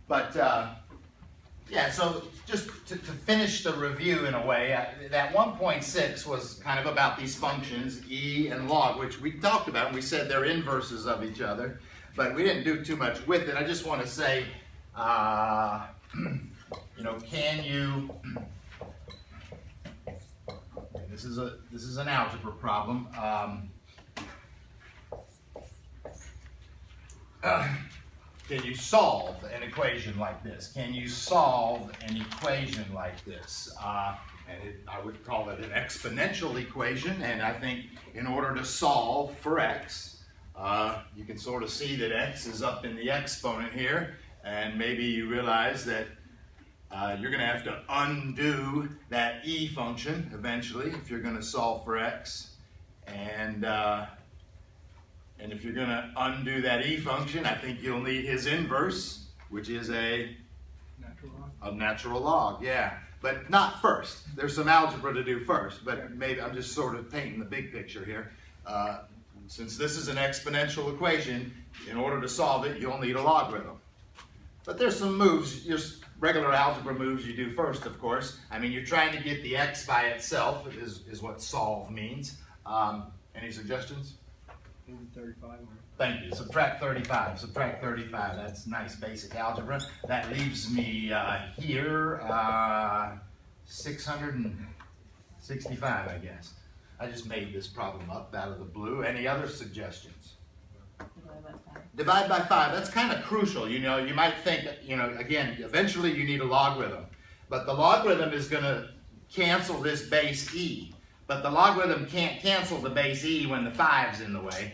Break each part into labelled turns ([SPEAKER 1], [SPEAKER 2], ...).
[SPEAKER 1] But yeah, so just to finish the review in a way, that 1.6 was kind of about these functions, e and log, which we talked about, and we said they're inverses of each other, but we didn't do too much with it. I just want to say, you know, can you, this is an algebra problem. Can you solve an equation like this? Can you solve an equation like this? I would call it an exponential equation, and I think in order to solve for x, you can sort of see that x is up in the exponent here, and maybe you realize that you're going to have to undo that e function eventually if you're going to solve for x, and if you're going to undo that e function, I think you'll need his inverse, which is a natural log, yeah. But not first. There's some algebra to do first, but maybe I'm just sort of painting the big picture here. Since this is an exponential equation, in order to solve it, you'll need a logarithm. But there's some moves, just regular algebra moves you do first, of course. I mean, you're trying to get the x by itself, is what solve means. Any suggestions?
[SPEAKER 2] 35.
[SPEAKER 1] Thank you. Subtract 35. Subtract 35. That's nice basic algebra. That leaves me here 665, I guess. I just made this problem up out of the blue. Any other suggestions?
[SPEAKER 3] Divide by 5.
[SPEAKER 1] Divide by 5. That's kind of crucial. You know, you might think, you know, again, eventually you need a logarithm. But the logarithm is going to cancel this base e. But the logarithm can't cancel the base e when the 5's in the way.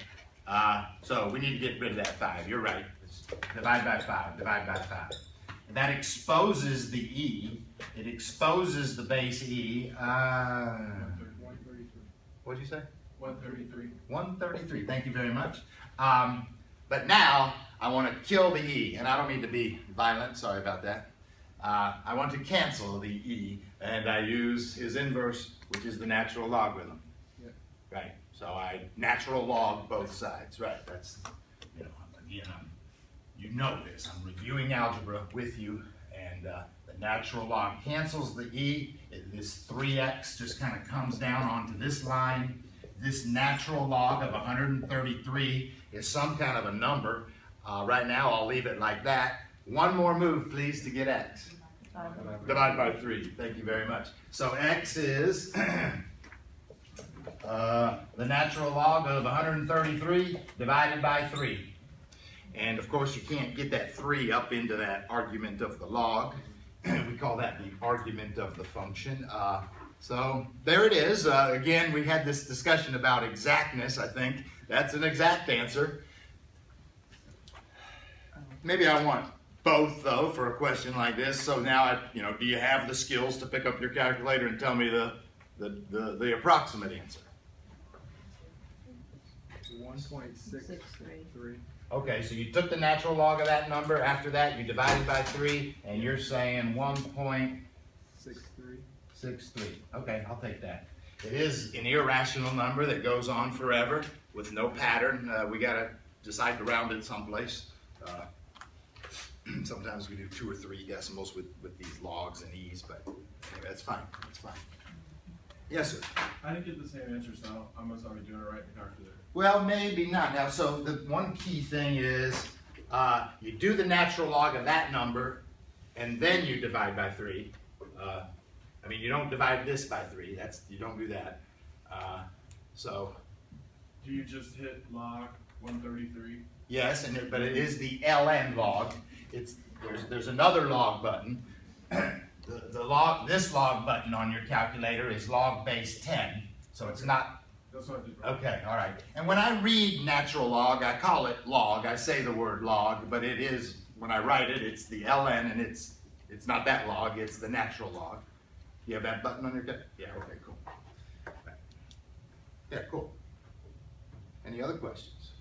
[SPEAKER 1] So we need to get rid of that 5. You're right. It's divide by 5. Divide by 5. And that exposes the e. It exposes the base e.
[SPEAKER 2] 133.
[SPEAKER 1] What did you say?
[SPEAKER 2] 133.
[SPEAKER 1] 133. Thank you very much. But now I want to kill the e. And I don't mean to be violent. Sorry about that. I want to cancel the e. And I use his inverse, which is the natural logarithm.
[SPEAKER 2] Yeah.
[SPEAKER 1] Right. So I natural log both sides. Right. That's, you know, again, you know this. I'm reviewing algebra with you, and the natural log cancels the e. This 3x just kind of comes down onto this line. This natural log of 133 is some kind of a number. Right now, I'll leave it like that. One more move, please, to get x. Divide by 3. Thank you very much. So x is the natural log of 133 divided by 3. And of course, you can't get that 3 up into that argument of the log. We call that the argument of the function. So there it is. Again, we had this discussion about exactness, I think. That's an exact answer. Maybe I want both, though, for a question like this. So now, do you have the skills to pick up your calculator and tell me the approximate answer?
[SPEAKER 2] 1.63.
[SPEAKER 1] Okay, so you took the natural log of that number. After that, you divided by 3, and you're saying 1.63. Okay, I'll take that. It is an irrational number that goes on forever with no pattern. We got to decide to round it someplace. Sometimes we do 2 or 3 decimals with these logs and e's, but anyway, that's fine. That's fine. Yes, sir?
[SPEAKER 4] I didn't get the same answer, so I must not be doing it right in the calculator.
[SPEAKER 1] Well, maybe not. Now, so the one key thing is you do the natural log of that number, and then you divide by 3. I mean, you don't divide this by 3. You don't do that. So.
[SPEAKER 4] Do you just hit log 133?
[SPEAKER 1] Yes, but it is the ln log. There's another log button. This log button on your calculator is log base 10, so it's not.
[SPEAKER 4] That's what I did.
[SPEAKER 1] Okay, all right. And when I read natural log, I call it log. I say the word log, but it is, when I write it, it's the ln, and it's not that log, it's the natural log. You have that button on your calculator? Yeah, okay, cool. Yeah, cool. Any other questions?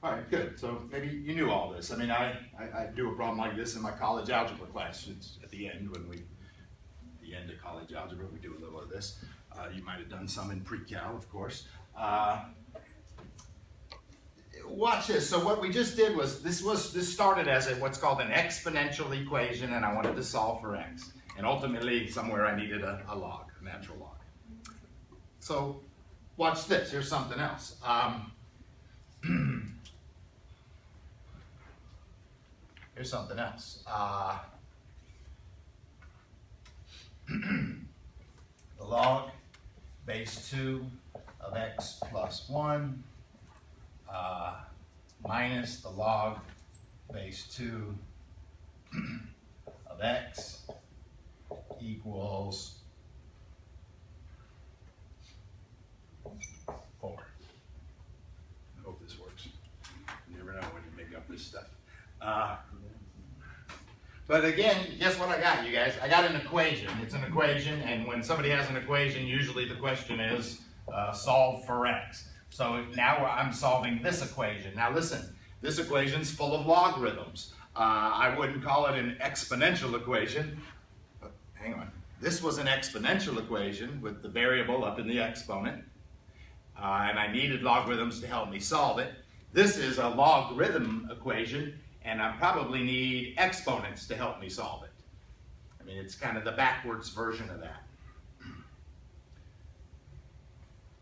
[SPEAKER 1] All right, good. So maybe you knew all this. I mean, I do a problem like this in my college algebra class. It's at the end, at the end of college algebra, we do a little of this. You might have done some in pre-cal, of course. watch this. So what we just did was, this started as what's called an exponential equation, and I wanted to solve for x. And ultimately, somewhere I needed a log, a natural log. So watch this. Here's something else. Here's something else. The log base 2 of x plus 1 minus the log base 2 of x equals 4. I hope this works. You never know when you make up this stuff. But again, guess what I got, you guys? I got an equation. It's an equation, and when somebody has an equation, usually the question is solve for x. So now I'm solving this equation. Now listen, this equation's full of logarithms. I wouldn't call it an exponential equation, but hang on. This was an exponential equation with the variable up in the exponent, and I needed logarithms to help me solve it. This is a logarithm equation, and I probably need exponents to help me solve it. I mean, it's kind of the backwards version of that.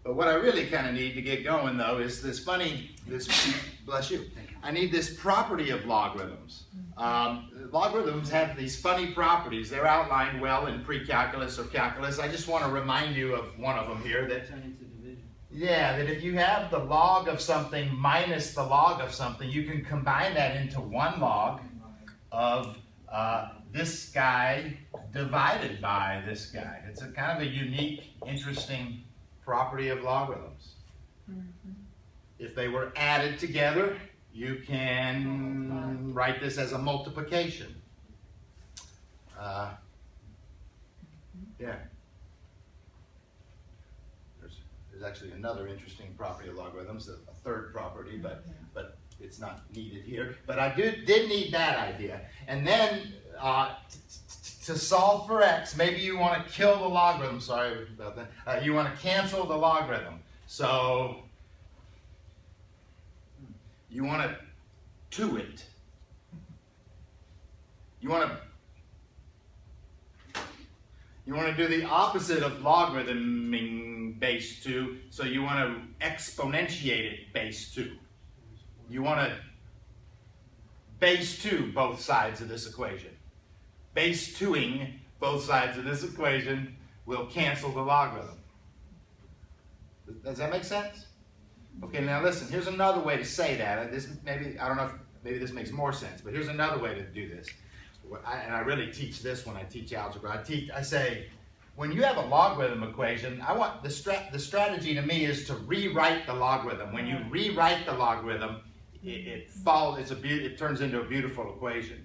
[SPEAKER 1] But what I really kind of need to get going, though, is this bless you, I need this property of logarithms. Logarithms have these funny properties. They're outlined well in pre-calculus or calculus. I just want to remind you of one of them here. That that if you have the log of something minus the log of something, you can combine that into one log of this guy divided by this guy. It's a kind of a unique, interesting property of logarithms. If they were added together, you can write this as a multiplication. There's actually another interesting property of logarithms, a third property, but it's not needed here. But I did need that idea. And then to solve for x, maybe you want to kill the logarithm. Sorry about that. You want to cancel the logarithm. So you want to 2 it. You want to do the opposite of logarithming base 2, so you want to exponentiate it base 2. You want to base 2 both sides of this equation. Base 2ing both sides of this equation will cancel the logarithm. Does that make sense? Okay, now listen, here's another way to say that. I don't know if maybe this makes more sense, but here's another way to do this. And I really teach this when I teach algebra. I say, when you have a logarithm equation, I want the strategy to me is to rewrite the logarithm. When you rewrite the logarithm, it turns into a beautiful equation.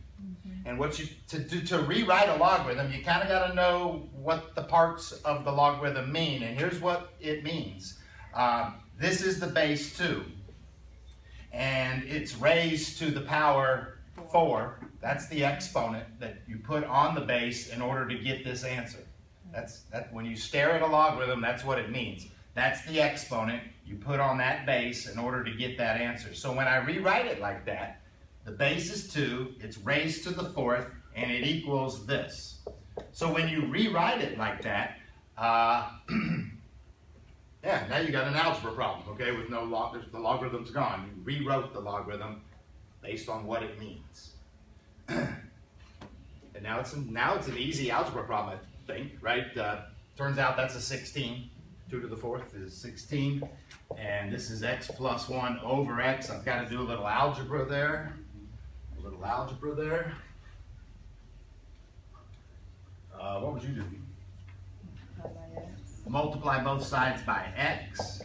[SPEAKER 1] And to rewrite a logarithm, you kind of got to know what the parts of the logarithm mean. And here's what it means. This is the base 2, and it's raised to the power 4. That's the exponent that you put on the base in order to get this answer. When you stare at a logarithm, that's what it means. That's the exponent you put on that base in order to get that answer. So when I rewrite it like that, the base is 2, it's raised to the 4th, and it equals this. So when you rewrite it like that, yeah, now you got an algebra problem, okay, with no the logarithm's gone. You rewrote the logarithm based on what it means. And now it's an easy algebra problem, I think, right? Turns out that's a 16. 2 to the 4th is 16. And this is x plus 1 over x. I've got to do a little algebra there. What would you do? Multiply both sides by x.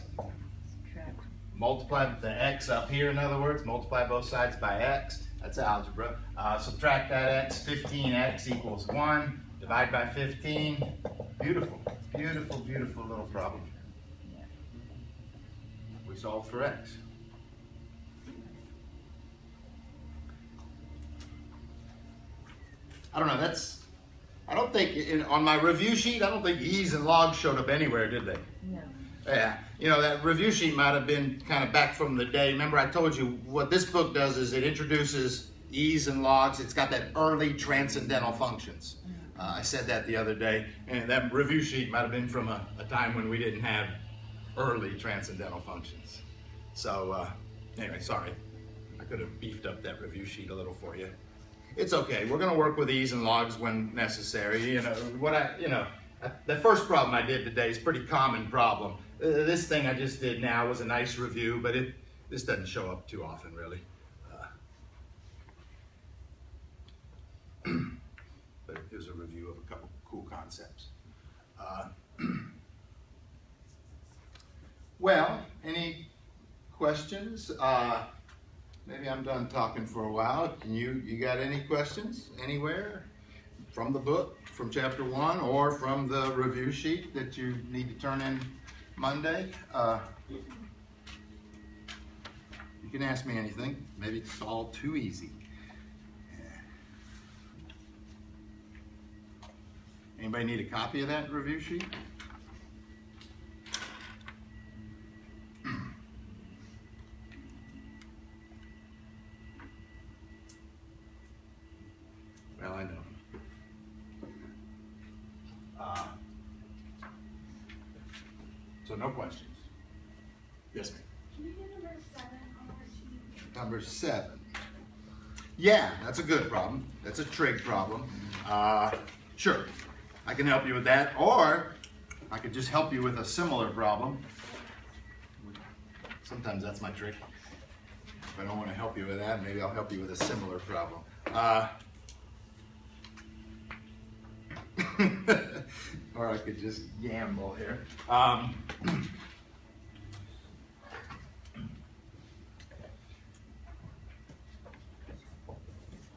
[SPEAKER 1] Multiply the x up here, in other words. Multiply both sides by x. That's algebra. Subtract that x. 15x equals 1. Divide by 15. Beautiful. Beautiful, beautiful little problem. We solved for x. I don't know, I don't think, on my review sheet, I don't think e's and logs showed up anywhere, did they?
[SPEAKER 3] No.
[SPEAKER 1] Yeah. you know, that review sheet might have been kind of back from the day. Remember I told you what this book does is it introduces e's and logs. It's got that early transcendental functions. I said that the other day, and that review sheet might have been from a time when we didn't have early transcendental functions. So anyway, sorry. I could have beefed up that review sheet a little for you. It's okay. We're going to work with e's and logs when necessary. You know, the first problem I did today is a pretty common problem. This thing I just did now was a nice review, but this doesn't show up too often, really. But it was a review of a couple cool concepts. Well, any questions? Maybe I'm done talking for a while. You got any questions anywhere from the book, from chapter 1, or from the review sheet that you need to turn in Monday? You can ask me anything. Maybe it's all too easy. Anybody need a copy of that review sheet? Well, I know. So no questions. Yes, ma'am.
[SPEAKER 5] Can you do number 7 on our sheet?
[SPEAKER 1] Number 7. Yeah, that's a good problem. That's a trig problem. Sure, I can help you with that, or I could just help you with a similar problem. Sometimes that's my trick. If I don't want to help you with that, maybe I'll help you with a similar problem. Or I could just gamble here.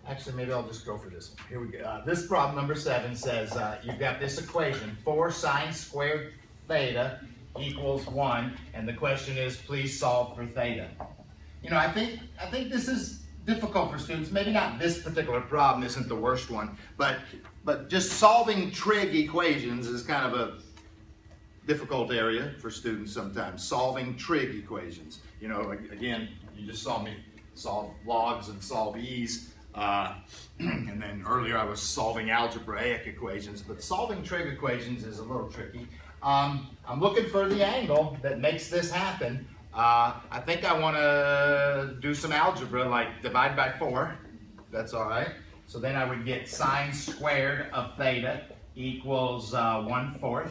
[SPEAKER 1] Actually, maybe I'll just go for this one. Here we go. This problem, number 7, says you've got this equation, 4 sine squared theta equals 1, and the question is, please solve for theta. You know, I think this is difficult for students. Maybe not this particular problem isn't the worst one, but just solving trig equations is kind of a difficult area for students sometimes. Solving trig equations. You know, again, you just saw me solve logs and solve e's. And then earlier I was solving algebraic equations, but solving trig equations is a little tricky. I'm looking for the angle that makes this happen. I think I want to do some algebra, like divide by 4. That's all right. So then I would get sine squared of theta equals 1/4.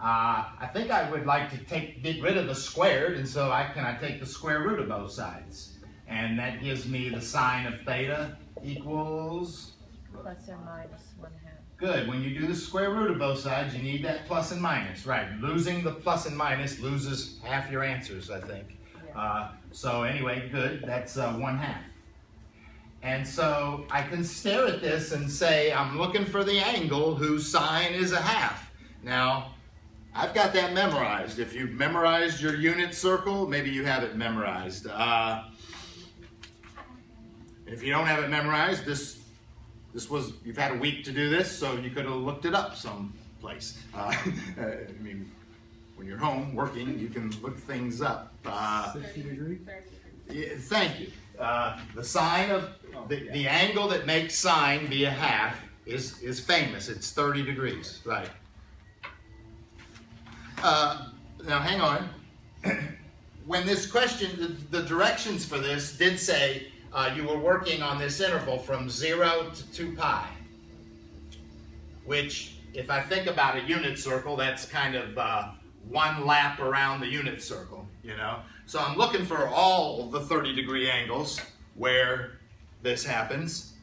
[SPEAKER 1] I think I would like to get rid of the squared, and so I take the square root of both sides. And that gives me the sine of theta equals?
[SPEAKER 3] Plus or minus 1/2.
[SPEAKER 1] Good. When you do the square root of both sides, you need that plus and minus. Right. Losing the plus and minus loses half your answers, I think.
[SPEAKER 3] Yeah.
[SPEAKER 1] So anyway, good. That's 1/2. And so I can stare at this and say, I'm looking for the angle whose sine is 1/2. Now, I've got that memorized. If you've memorized your unit circle, maybe you have it memorized. If you don't have it memorized, you've had a week to do this, so you could have looked it up someplace. I mean, when you're home working, you can look things up.
[SPEAKER 2] 60 degree?
[SPEAKER 1] Yeah, thank you. The sine of the angle that makes sine be 1/2 is famous. It's 30 degrees, right? Now hang on. When this question, the directions for this did say you were working on this interval from 0 to 2 pi, which, if I think about a unit circle, that's kind of one lap around the unit circle, you know? So I'm looking for all the 30-degree angles where this happens.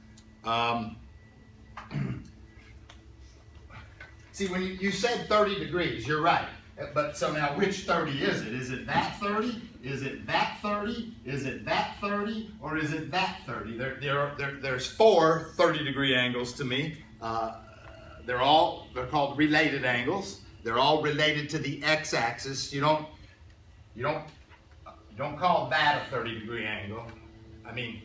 [SPEAKER 1] See, when you said 30 degrees, you're right. But so now, which 30 is it? Is it that 30? Is it that 30? Is it that 30? Or is it that 30? There's 4 30-degree angles to me. They're called related angles. They're all related to the x-axis. You don't call that a 30-degree angle. I mean,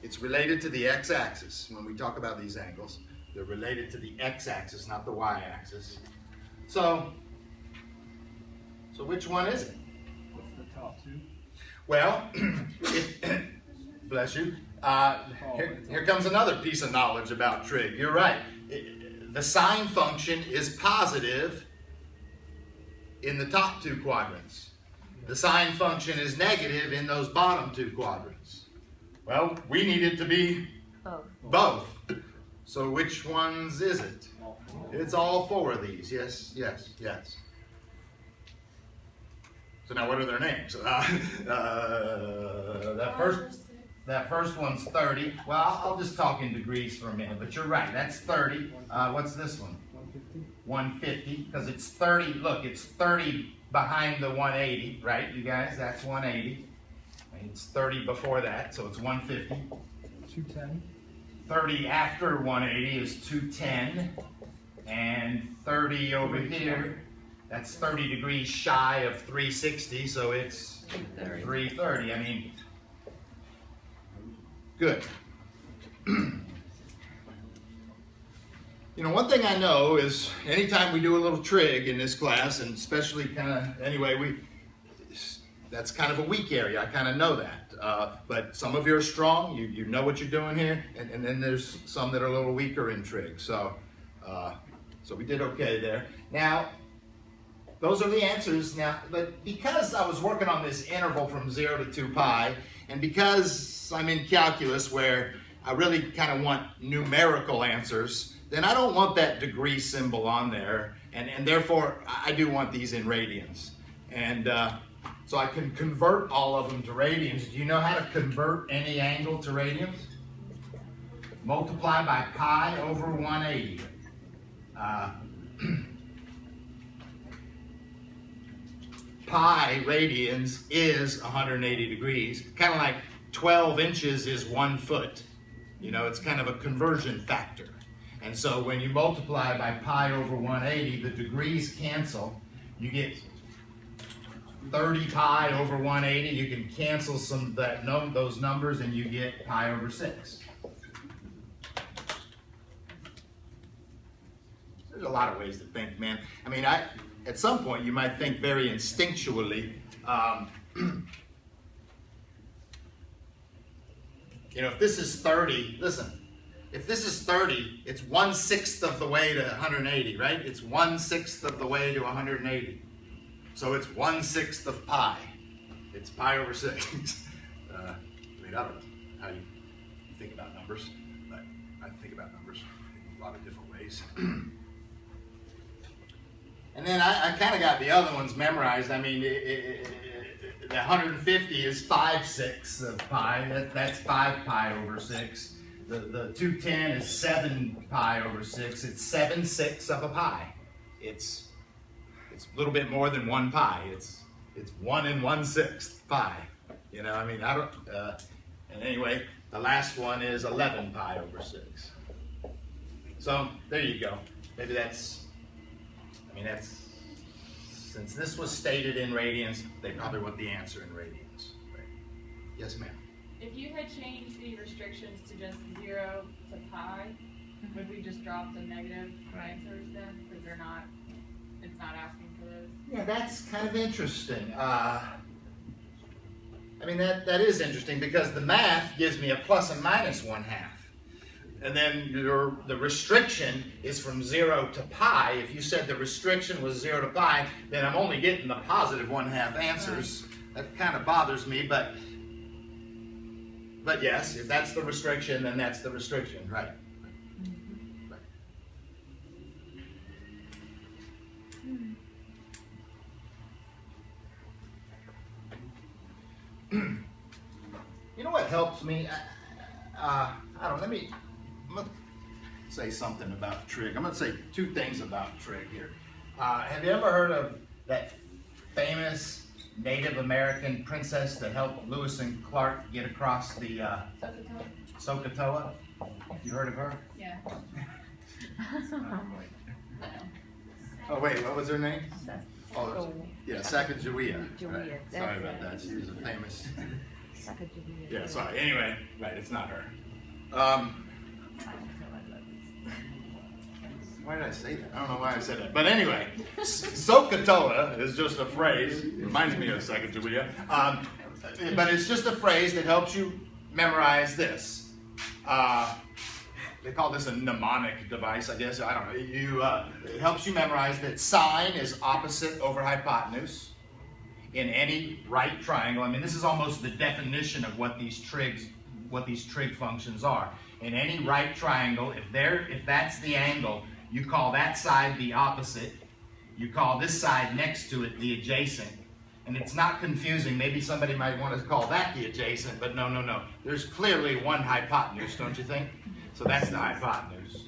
[SPEAKER 1] it's related to the x-axis when we talk about these angles. They're related to the x-axis, not the y-axis. So So which one is it?
[SPEAKER 2] What's the top two?
[SPEAKER 1] Well, bless you. Here comes another piece of knowledge about trig. You're right. The sine function is positive in the top two quadrants. The sine function is negative in those bottom two quadrants. Well, we need it to be both. So which ones is it? It's all four of these. Yes, yes, yes. So now what are their names? That first one's 30. Well, I'll just talk in degrees for a minute, but you're right. That's 30. What's this one?
[SPEAKER 2] 150.
[SPEAKER 1] 150, because it's 30. Look, it's 30 behind the 180, right, you guys? That's 180. It's 30 before that, so it's 150.
[SPEAKER 2] 210.
[SPEAKER 1] 30 after 180 is 210. And 30 over here, that's 30 degrees shy of 360, so it's 330. I mean, good. You know, one thing I know is anytime we do a little trig in this class, and especially kind of, anyway, that's kind of a weak area. I kind of know that. But some of you are strong. You know what you're doing here. And then there's some that are a little weaker in trig. So we did okay there. Now, those are the answers. Now, but because I was working on this interval from 0 to 2 pi, and because I'm in calculus where I really kind of want numerical answers, then I don't want that degree symbol on there. And therefore, I do want these in radians. And so I can convert all of them to radians. Do you know how to convert any angle to radians? Multiply by pi over 180. Pi radians is 180 degrees. Kind of like 12 inches is 1 foot. You know, it's kind of a conversion factor. And so when you multiply by pi over 180, the degrees cancel. You get 30 pi over 180. You can cancel those numbers and you get pi over 6. There's a lot of ways to think, man. I mean, at some point you might think very instinctually. You know, if this is 30, listen, if this is 30, it's 1/6 of the way to 180, right? It's 1/6 of the way to 180. So it's 1/6 of pi. It's pi over 6. I mean, I don't know how you think about numbers, but I think about numbers in a lot of different ways. And then I kind of got the other ones memorized. I mean, the 150 is 5/6 of pi. That's 5 pi over 6. The 210 is 7 pi over 6. It's 7/6 of a pi. It's a little bit more than 1 pi. It's 1 1/6 pi. You know, I mean, I don't. And anyway, the last one is 11 pi over 6. So there you go. Maybe that's. I mean, that's, since this was stated in radians, they probably want the answer in radians. Right? Yes, ma'am.
[SPEAKER 6] If you had changed the restrictions to just 0 to pi, would we just drop the negative answers then? Because it's not asking for those.
[SPEAKER 1] Yeah, that's kind of interesting. I mean, that is interesting because the math gives me a plus and minus 1/2. And then the restriction is from 0 to pi. If you said the restriction was 0 to pi, then I'm only getting the positive 1/2 answers. That kind of bothers me, but yes, if that's the restriction, then that's the restriction, right? Right. You know what helps me? I don't know, I'm going to say something about trig. I'm going to say 2 things about trig here. Have you ever heard of that famous Native American princess that helped Lewis and Clark get across the Sokotoa? You heard of her?
[SPEAKER 6] Yeah.
[SPEAKER 1] Oh wait, what was her name? Oh, yeah, Sacagawea. Right. Sorry about that. She was a famous. Yeah, sorry. Anyway, right, it's not her. Why did I say that? I don't know why I said that. But anyway, SOHCAHTOA is just a phrase. It reminds me of Sacagawea. But it's just a phrase that helps you memorize this. They call this a mnemonic device, I guess. I don't know. It helps you memorize that sine is opposite over hypotenuse in any right triangle. I mean, this is almost the definition of what these trig functions are. In any right triangle, if that's the angle, you call that side the opposite. You call this side next to it the adjacent. And it's not confusing. Maybe somebody might want to call that the adjacent, but no, no, no. There's clearly one hypotenuse, don't you think? So that's the hypotenuse.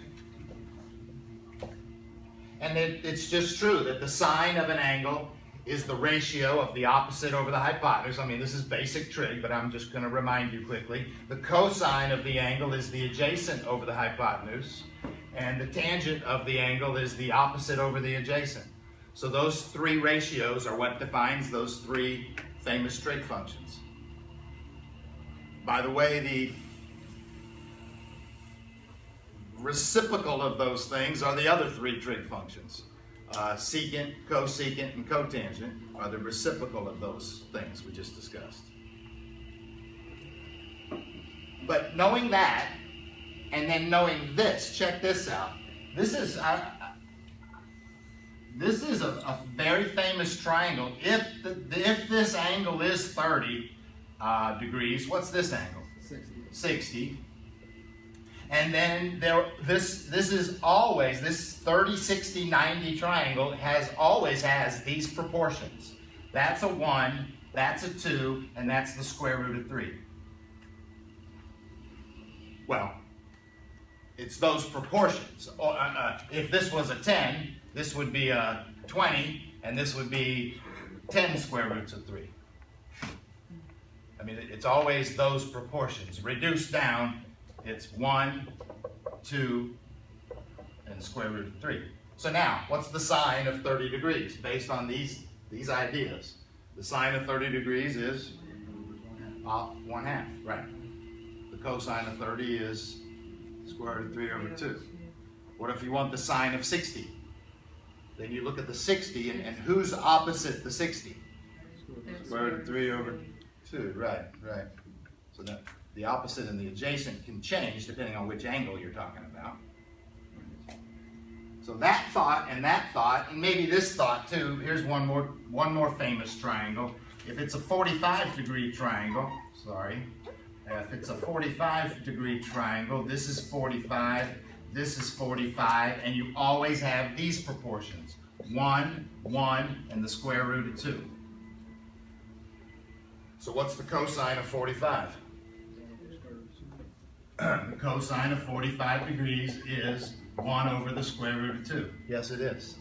[SPEAKER 1] And it's just true that the sine of an angle is the ratio of the opposite over the hypotenuse. I mean, this is basic trig, but I'm just going to remind you quickly. The cosine of the angle is the adjacent over the hypotenuse, and the tangent of the angle is the opposite over the adjacent. So those three ratios are what defines those three famous trig functions. By the way, the reciprocal of those things are the other three trig functions. Secant, cosecant, and cotangent are the reciprocal of those things we just discussed. But knowing that, and then knowing this, check this out. This is a very famous triangle. If this angle is 30 degrees, what's this angle? 60. And then this is always, this 30, 60, 90 triangle always has these proportions. That's a 1, that's a 2, and that's the square root of 3. Well, it's those proportions. If this was a 10, this would be a 20, and this would be 10 square roots of 3. I mean, it's always those proportions. Reduced down, it's 1, 2, and square root of 3. So now, what's the sine of 30 degrees based on these ideas? The sine of 30 degrees is 1/2, right? The cosine of 30 is square root of 3 over 2. What if you want the sine of 60? Then you look at the 60, and who's opposite the 60? Square root of 3 over 2, right. So that the opposite and the adjacent can change depending on which angle you're talking about. So that thought, and maybe this thought too. Here's one more famous triangle. If it's a 45-degree triangle, if it's a 45-degree triangle, this is 45, this is 45, and you always have these proportions. 1, 1, and the square root of 2. So what's the cosine of 45? The cosine of 45 degrees is 1 over the square root of 2. Yes, it is.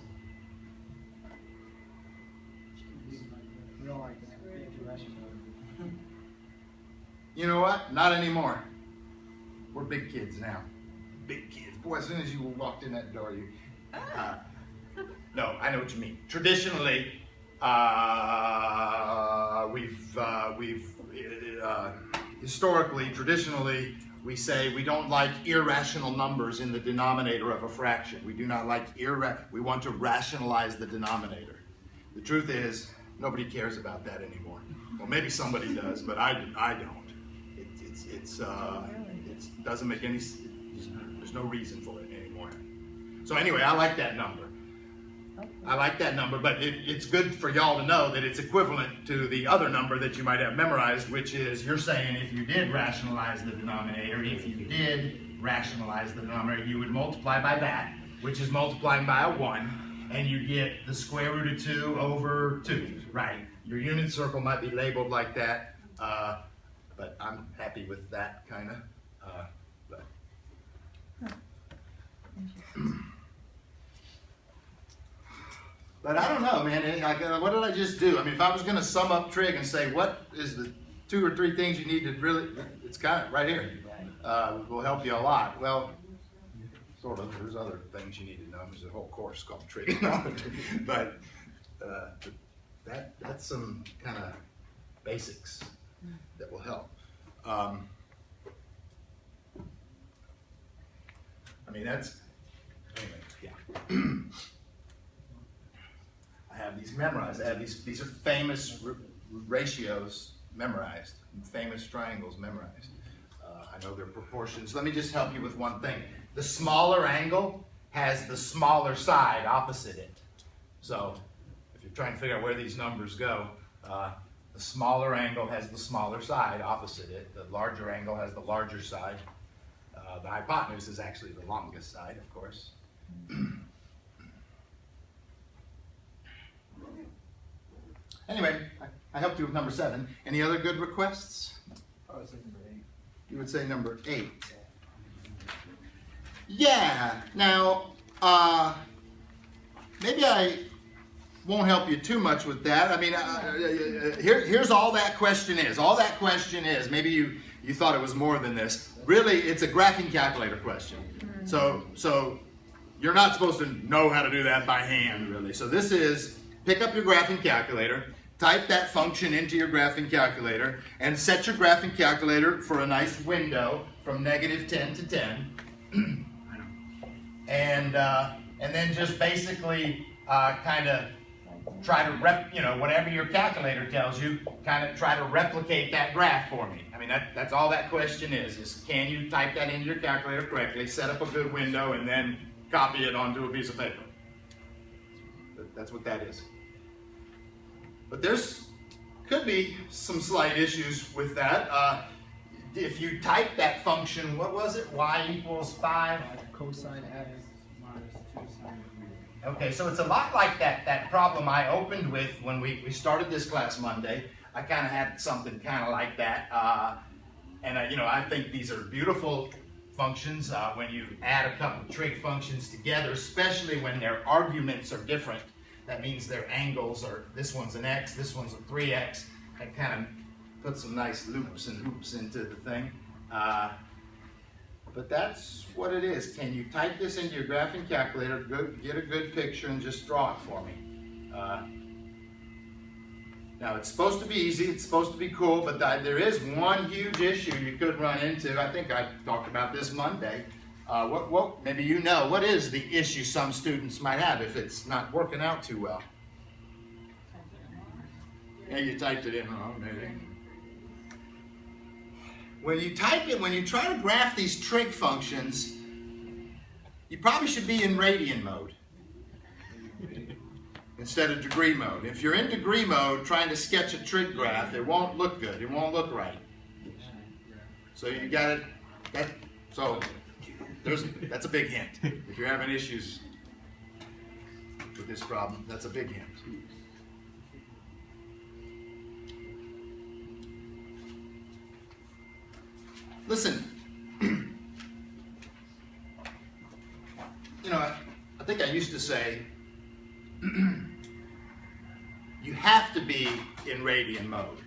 [SPEAKER 1] You know what? Not anymore. We're big kids now. Big kids. Boy, as soon as you walked in that door, no, I know what you mean. Traditionally, traditionally, we say we don't like irrational numbers in the denominator of a fraction. We do not like we want to rationalize the denominator. The truth is, nobody cares about that anymore. Well, maybe somebody does, but I don't. It doesn't make any. There's no reason for it anymore. So anyway, I like that number. I like that number, but it's good for y'all to know that it's equivalent to the other number that you might have memorized, which is, you're saying if you did rationalize the denominator, you would multiply by that, which is multiplying by a 1, and you get the square root of 2 over 2, right? Your unit circle might be labeled like that, but I'm happy with that kind of. But I don't know, man. What did I just do? I mean, if I was going to sum up trig and say, what is the 2 or 3 things you need to really, it's kind of right here. Will help you a lot. Well, sort of. There's other things you need to know. There's a whole course called trigonometry. But that's some kind of basics that will help. I mean, anyway. Yeah. I have these memorized. I have these are famous ratios memorized, famous triangles memorized. I know their proportions. Let me just help you with one thing. The smaller angle has the smaller side opposite it. So if you're trying to figure out where these numbers go, the smaller angle has the smaller side opposite it. The larger angle has the larger side. The hypotenuse is actually the longest side, of course. Anyway, I helped you with number 7. Any other good requests?
[SPEAKER 2] I was thinking number 8.
[SPEAKER 1] You would say number 8. Yeah, now, maybe I won't help you too much with that. I mean, here's all that question is. All that question is, maybe you thought it was more than this. Really, it's a graphing calculator question. So you're not supposed to know how to do that by hand, really. So this is, pick up your graphing calculator, type that function into your graphing calculator, and set your graphing calculator for a nice window from -10 to 10. And then just basically kind of try to whatever your calculator tells you, kind of try to replicate that graph for me. I mean, that's all that question is can you type that into your calculator correctly, set up a good window, and then copy it onto a piece of paper. That's what that is. But could be some slight issues with that. If you type that function, what was it? Y = 5
[SPEAKER 2] Cosine x minus 2 sine x.
[SPEAKER 1] Okay, so it's a lot like that problem I opened with when we started this class Monday. I kind of had something kind of like that. I think these are beautiful functions when you add a couple of trig functions together, especially when their arguments are different. That means their angles are, this one's an x, this one's a 3x. That kind of puts some nice loops and hoops into the thing. But that's what it is. Can you type this into your graphing calculator, get a good picture, and just draw it for me? Now, it's supposed to be easy, it's supposed to be cool, but there is one huge issue you could run into. I think I talked about this Monday. Maybe you know, what is the issue some students might have if it's not working out too well? Yeah, you typed it in wrong, maybe. When you type it, when you try to graph these trig functions, you probably should be in radian mode instead of degree mode. If you're in degree mode trying to sketch a trig graph, it won't look good. It won't look right. So you got it. That's a big hint. If you're having issues with this problem, that's a big hint. Listen, I think I used to say, you have to be in radian mode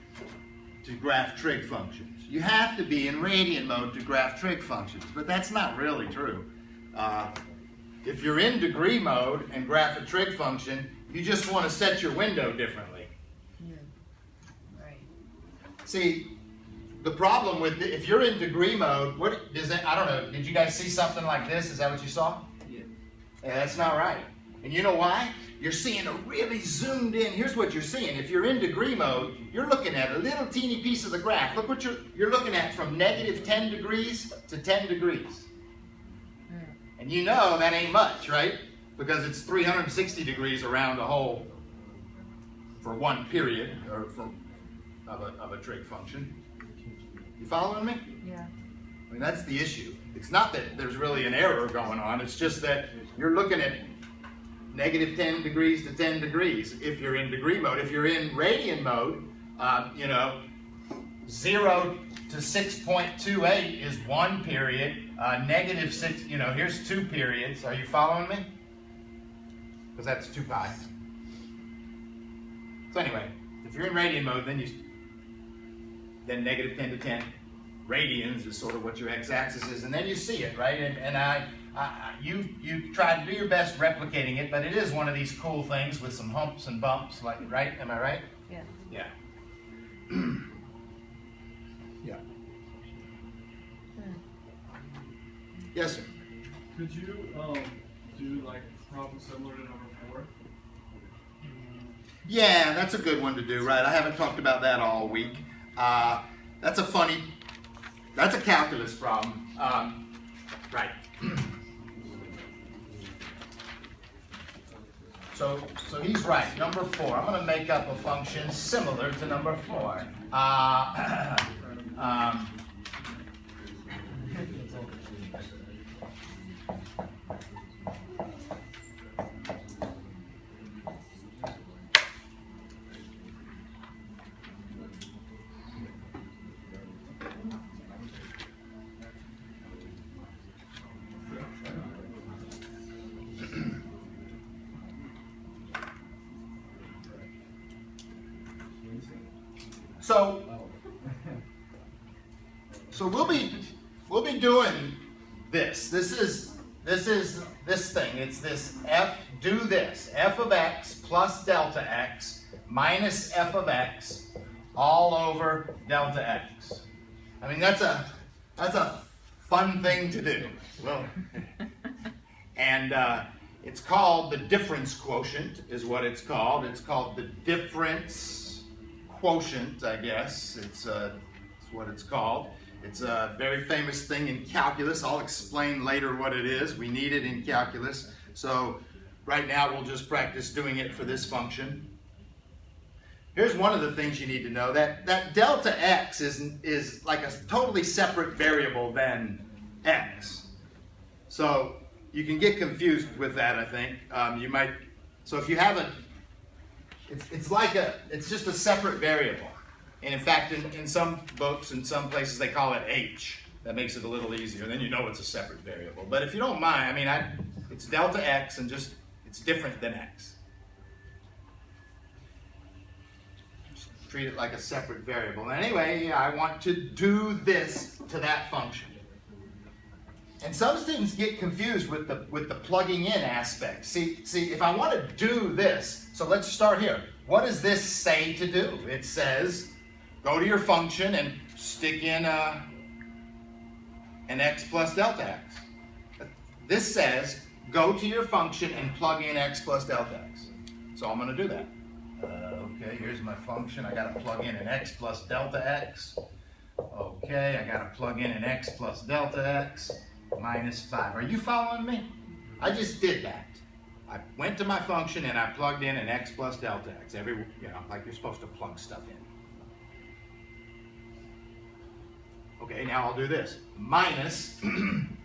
[SPEAKER 1] to graph trig functions. You have to be in radian mode to graph trig functions, but that's not really true. If you're in degree mode and graph a trig function, you just want to set your window differently.
[SPEAKER 3] Right.
[SPEAKER 1] See, the problem with if you're in degree mode, what does that? I don't know. Did you guys see something like this? Is that what you saw?
[SPEAKER 2] Yeah.
[SPEAKER 1] Yeah, that's not right. And you know why? You're seeing a really zoomed in. Here's what you're seeing. If you're in degree mode, you're looking at a little teeny piece of the graph. Look what you're looking at from -10 degrees to 10 degrees. And you know that ain't much, right? Because it's 360 degrees around a hole for one period or of a trig function. You following me?
[SPEAKER 3] Yeah.
[SPEAKER 1] I mean, that's the issue. It's not that there's really an error going on. It's just that you're looking at -10 degrees to 10 degrees if you're in degree mode. If you're in radian mode, 0 to 6.28 is one period. -6, here's 2 periods. Are you following me? Because that's 2 pi. So anyway, if you're in radian mode, then -10 to 10 radians is sort of what your x-axis is, and then you see it, right? And you try to do your best replicating it, but it is one of these cool things with some humps and bumps, like, right? Am I right?
[SPEAKER 3] Yeah.
[SPEAKER 1] Yeah. Yeah. Yes, sir.
[SPEAKER 4] Could you do do like a problem similar to number 4?
[SPEAKER 1] Yeah, that's a good one to do, right? I haven't talked about that all week. That's a calculus problem. Right. So he's right, number 4. I'm going to make up a function similar to number 4. So we'll be doing this. This is this thing. It's this f. Do this f of x plus delta x minus f of x all over delta x. I mean that's a fun thing to do. Well, and it's called the difference quotient, is what it's called. It's called the difference quotient, I guess. It's what it's called. It's a very famous thing in calculus. I'll explain later what it is. We need it in calculus. So right now we'll just practice doing it for this function. Here's one of the things you need to know. That delta x is like a totally separate variable than x. So you can get confused with that, I think. You might, so if you have a, it's just a separate variable. And in fact, in some books, in some places, they call it h. That makes it a little easier. Then you know it's a separate variable. But if you don't mind, I mean, it's delta x and just, it's different than x. Just treat it like a separate variable. Anyway, I want to do this to that function. And some students get confused with the plugging in aspect. See, if I want to do this, so let's start here. What does this say to do? It says, go to your function and stick in an x plus delta x. This says, go to your function and plug in x plus delta x. So I'm going to do that. Okay, here's my function. I got to plug in an x plus delta x. Okay, I got to plug in an x plus delta x minus 5. Are you following me? I just did that. I went to my function and I plugged in an x plus delta x. Like you're supposed to plug stuff in. Okay, now I'll do this. Minus, and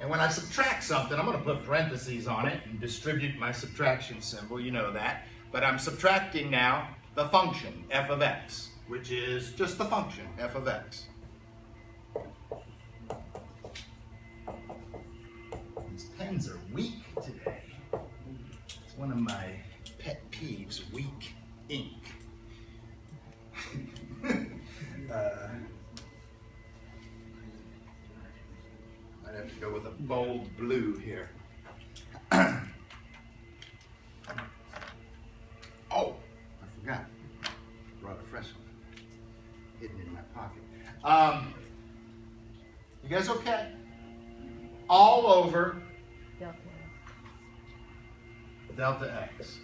[SPEAKER 1] when I subtract something, I'm going to put parentheses on it and distribute my subtraction symbol, you know that. But I'm subtracting now the function, f of x, which is just the function, f of x. These pens are weak today. It's one of my pet peeves, weak ink. I'd have to go with a bold blue here. Oh, I forgot. Brought a fresh one. Hidden in my pocket. You guys okay? All over delta x.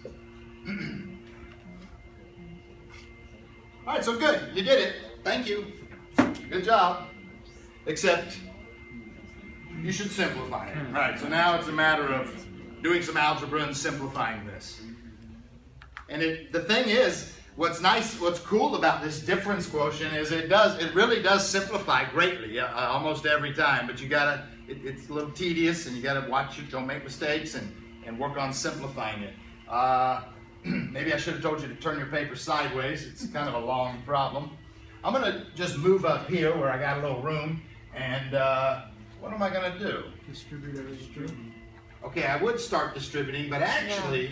[SPEAKER 1] All right, so good. You did it. Thank you. Good job. Except you should simplify it. All right, so now it's a matter of doing some algebra and simplifying this. And the thing is, what's cool about this difference quotient is it really does simplify greatly, almost every time. But you gotta, it's a little tedious, and you gotta watch it, don't make mistakes, and work on simplifying it. Maybe I should have told you to turn your paper sideways. It's kind of a long problem. I'm gonna just move up here where I got a little room, and what am I gonna do?
[SPEAKER 2] Distribute everything.
[SPEAKER 1] Okay, I would start distributing, but actually,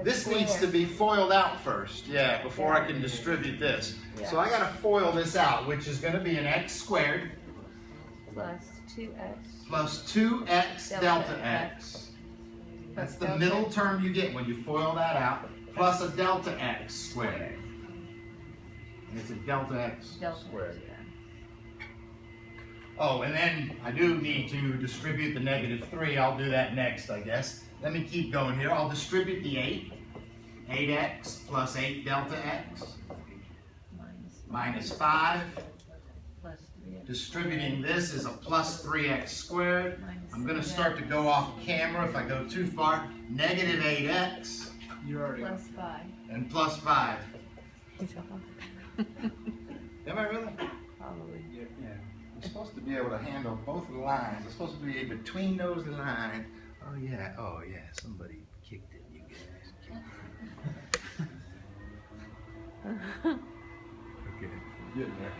[SPEAKER 1] this needs to be foiled out first, before I can distribute this.
[SPEAKER 3] Yeah.
[SPEAKER 1] So I gotta foil this out, which is gonna be an x squared
[SPEAKER 3] Plus 2x.
[SPEAKER 1] plus 2x delta x. That's the middle term you get when you foil that out, plus a delta x squared. And it's a delta x squared. Oh, and then I do need to distribute the -3. I'll do that next, I guess. let me keep going here. I'll distribute the 8. 8x plus 8 delta x minus 5.
[SPEAKER 3] Plus 3x.
[SPEAKER 1] Distributing this is a plus 3x squared. I'm going to start to go off camera if I go too far. Negative 8x
[SPEAKER 4] You're already
[SPEAKER 3] Plus 5.
[SPEAKER 1] and plus 5.
[SPEAKER 3] He's off.
[SPEAKER 1] Am I really?
[SPEAKER 3] Probably.
[SPEAKER 4] Yeah.
[SPEAKER 1] I'm supposed to be able to handle both lines. I'm supposed to be between those lines. Oh yeah, somebody kicked it, you guys. Okay, getting there.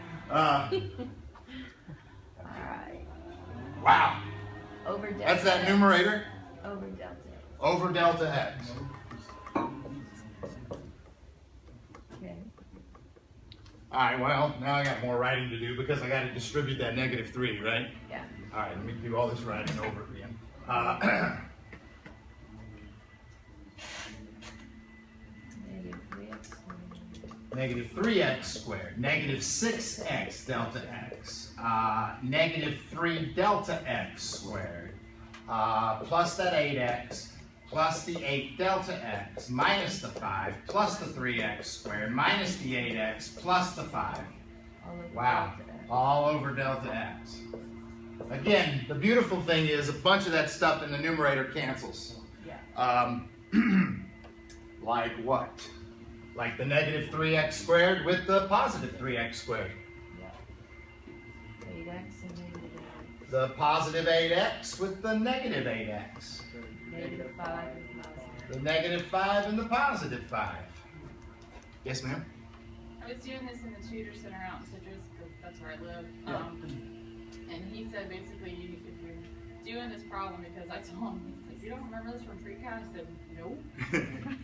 [SPEAKER 3] Alright.
[SPEAKER 1] Wow,
[SPEAKER 3] Over delta.
[SPEAKER 1] that's that
[SPEAKER 3] X.
[SPEAKER 1] numerator
[SPEAKER 3] Over delta.
[SPEAKER 1] over delta x.
[SPEAKER 3] Okay.
[SPEAKER 1] All right, well, now I got more writing to do because I got to distribute that negative 3, right?
[SPEAKER 3] Yeah.
[SPEAKER 1] All right, let me do all this writing over again.
[SPEAKER 3] Negative 3x.
[SPEAKER 1] Negative 3x squared, negative 6x delta x, negative 3 delta x squared, plus that 8x, plus the 8 delta x, minus the 5, plus the 3x squared, minus the 8x, plus the 5.
[SPEAKER 3] All over
[SPEAKER 1] Wow,
[SPEAKER 3] delta X.
[SPEAKER 1] all over delta x. Again, the beautiful thing is a bunch of that stuff in the numerator cancels.
[SPEAKER 3] Yeah.
[SPEAKER 1] Like what? Like the negative 3x squared with the positive 3x squared.
[SPEAKER 3] Yeah. 8x and negative 8x.
[SPEAKER 1] The positive 8x with the negative 8x.
[SPEAKER 3] Negative 5 and positive.
[SPEAKER 1] The negative 5 and the positive 5. Yes, ma'am?
[SPEAKER 6] I was doing this in the tutor center out in Citrus, because that's where I live.
[SPEAKER 1] Yeah.
[SPEAKER 6] And he said basically, if you're doing this problem, because I told him, he's like, you don't remember this from pre-cal? I said, nope.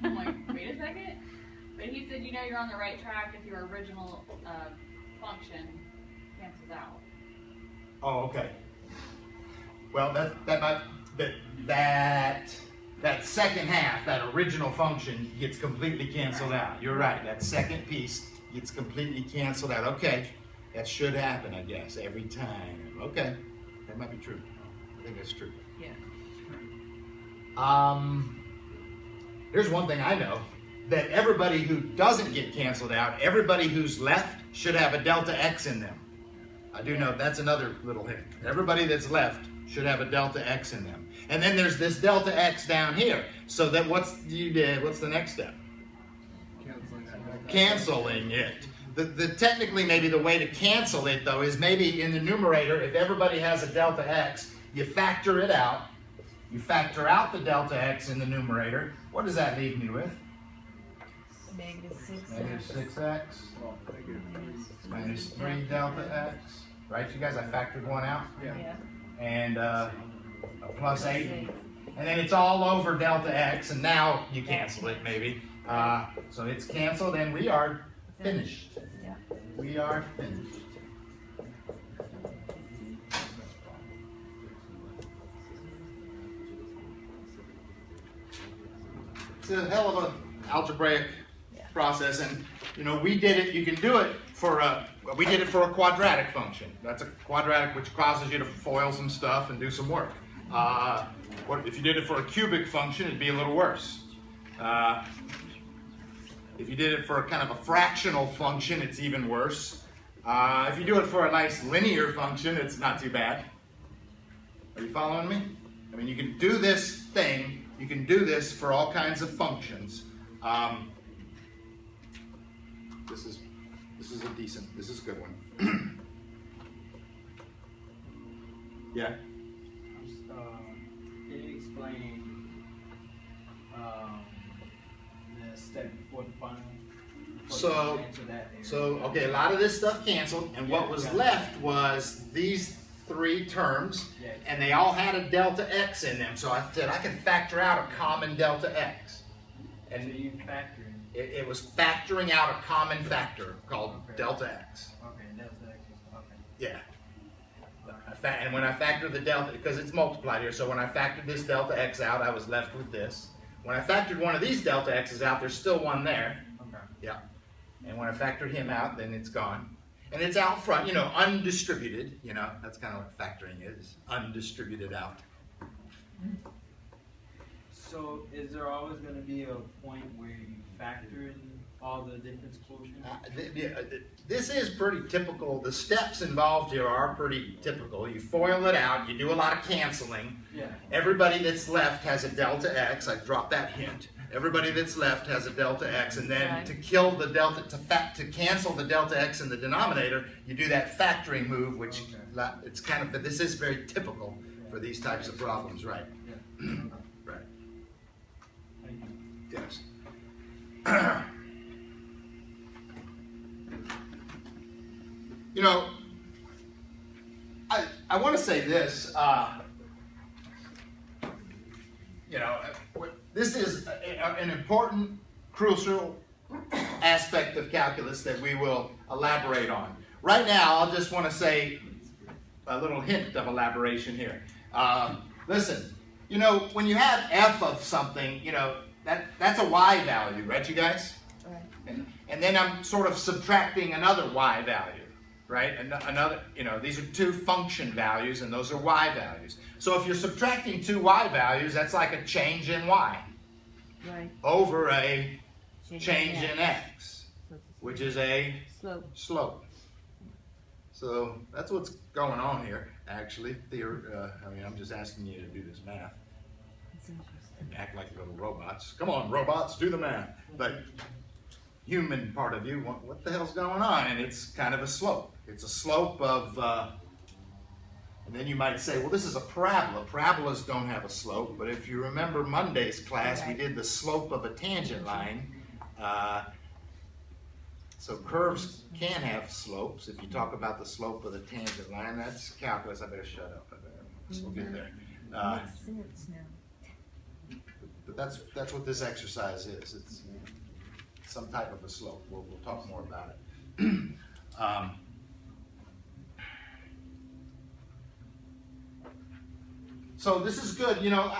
[SPEAKER 6] I'm like, wait a second. But he said, you know you're on the right track if your original function cancels out.
[SPEAKER 1] Oh, okay. Well, that second half, that original function, gets completely canceled out. You're right. That second piece gets completely canceled out. Okay, that should happen, I guess, every time. Okay, that might be true. I think that's true.
[SPEAKER 3] Yeah.
[SPEAKER 1] Here's one thing I know, that everybody who doesn't get canceled out, everybody who's left should have a delta x in them. I do know that's another little hint. Everybody that's left should have a delta x in them. And then there's this delta x down here. So that what's the next step? Canceling it. The technically maybe the way to cancel it though is maybe in the numerator, if everybody has a delta x, you factor it out. You factor out the delta x in the numerator. What does that leave me with?
[SPEAKER 3] Negative 6x.
[SPEAKER 1] Negative 6x minus 3 delta x. Right, you guys? I factored one out.
[SPEAKER 3] Yeah.
[SPEAKER 1] And a plus 8. And then it's all over delta x, and now you cancel it maybe. So it's canceled, and we are finished.
[SPEAKER 3] Yeah.
[SPEAKER 1] We are finished. It's a hell of an algebraic process, and you know we did it. You can do it for we did it for a quadratic function. That's a quadratic which causes you to FOIL some stuff and do some work. What if you did it for a cubic function? It'd be a little worse. If you did it for a kind of a fractional function, it's even worse. If you do it for a nice linear function, it's not too bad. Are you following me? I mean, you can do this thing. You can do this for all kinds of functions. This is a good one. Yeah.
[SPEAKER 2] Can you explain the step before the final?
[SPEAKER 1] Okay, a lot of this stuff canceled, and what was left was these 3 terms, and they all had a delta x in them. So I said I can factor out a common delta x. And
[SPEAKER 2] So you factor in.
[SPEAKER 1] it was factoring out a common factor called delta x.
[SPEAKER 2] Okay, delta x. Okay.
[SPEAKER 1] Yeah. And when I factor the delta, because it's multiplied here, so when I factored this delta x out, I was left with this. When I factored one of these delta x's out, there's still one there.
[SPEAKER 2] Okay.
[SPEAKER 1] Yeah. And when I factored him out, then it's gone. And it's out front, you know, undistributed. You know, that's kind of what factoring is, undistributed out.
[SPEAKER 2] So is there always going to be a point where you factor in all the different quotients?
[SPEAKER 1] This is pretty typical. The steps involved here are pretty typical. You FOIL it out, you do a lot of canceling.
[SPEAKER 2] Yeah.
[SPEAKER 1] Everybody that's left has a delta x. I dropped that hint. Everybody that's left has a delta x, and then
[SPEAKER 3] Right.
[SPEAKER 1] to kill the delta, to cancel the delta x in the denominator, you do that factoring move, which it's kind of, this is very typical for these types of problems, right?
[SPEAKER 2] Yeah.
[SPEAKER 1] Right.
[SPEAKER 2] Thank you.
[SPEAKER 1] Yes. You know, I want to say this. You know, this is an important, crucial aspect of calculus that we will elaborate on. Right now, I'll just want to say a little hint of elaboration here. Listen, you know, when you have f of something, you know, that's a y value, right, you guys?
[SPEAKER 3] Right.
[SPEAKER 1] And then I'm sort of subtracting another y value, right? Another, you know, these are two function values, and those are y values. So if you're subtracting two y values, that's like a change in y
[SPEAKER 3] Right.
[SPEAKER 1] over a change
[SPEAKER 3] in
[SPEAKER 1] in x, which is a
[SPEAKER 3] slope.
[SPEAKER 1] slope. So that's what's going on here, actually. I mean, I'm just asking you to do this math and act like little robots. Come on, robots, do the math. But human part of you, what the hell's going on? And it's kind of a slope. It's a slope of, and then you might say, well, this is a parabola. Parabolas don't have a slope, but if you remember Monday's class, we did the slope of a tangent line. So curves can have slopes. If you talk about the slope of the tangent line, that's calculus. I better shut up. We'll get there.
[SPEAKER 3] Makes sense now.
[SPEAKER 1] But that's what this exercise is. It's some type of a slope. We'll talk more about it. So this is good. You know,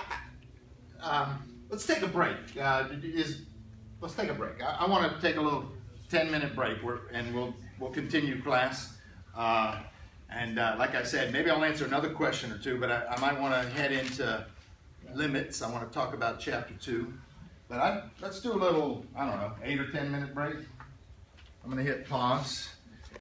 [SPEAKER 1] let's take a break. Let's take a break. I want to take a little 10-minute break, and we'll continue class. Like I said, maybe I'll answer another question or two, but I might want to head into limits. I want to talk about chapter 2. But let's do a little, I don't know, 8 or 10-minute break. I'm going to hit pause.